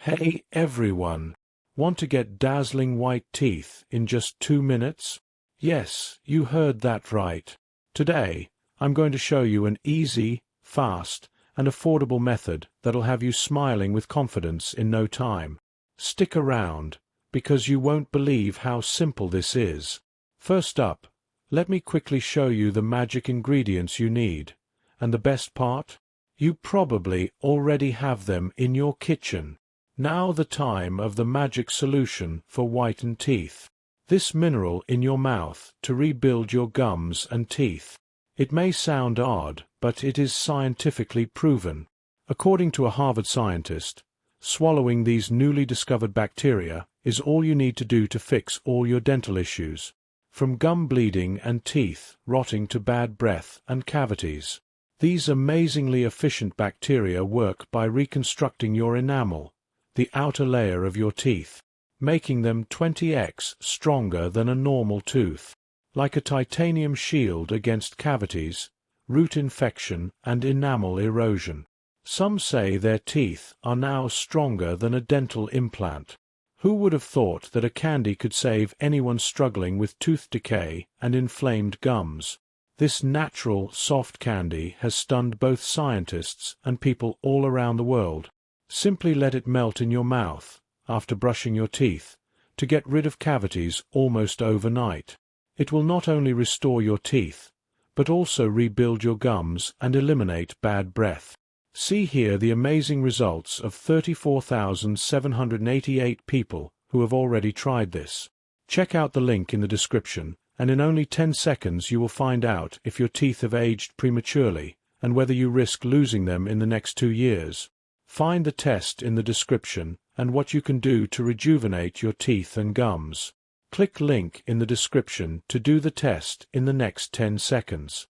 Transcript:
Hey everyone! Want to get dazzling white teeth in just 2 minutes? Yes, you heard that right. Today, I'm going to show you an easy, fast, and affordable method that'll have you smiling with confidence in no time. Stick around, because you won't believe how simple this is. First up, let me quickly show you the magic ingredients you need. And the best part? You probably already have them in your kitchen. Now the time of the magic solution for whitened teeth. This mineral in your mouth to rebuild your gums and teeth. It may sound odd, but it is scientifically proven. According to a Harvard scientist, swallowing these newly discovered bacteria is all you need to do to fix all your dental issues, from gum bleeding and teeth rotting to bad breath and cavities. These amazingly efficient bacteria work by reconstructing your enamel, the outer layer of your teeth, making them 20x stronger than a normal tooth, like a titanium shield against cavities, root infection, and enamel erosion. Some say their teeth are now stronger than a dental implant. Who would have thought that a candy could save anyone struggling with tooth decay and inflamed gums? This natural, soft candy has stunned both scientists and people all around the world. Simply let it melt in your mouth, after brushing your teeth, to get rid of cavities almost overnight. It will not only restore your teeth, but also rebuild your gums and eliminate bad breath. See here the amazing results of 34,788 people who have already tried this. Check out the link in the description, and in only 10 seconds you will find out if your teeth have aged prematurely and whether you risk losing them in the next 2 years. Find the test in the description and what you can do to rejuvenate your teeth and gums. Click link in the description to do the test in the next 10 seconds.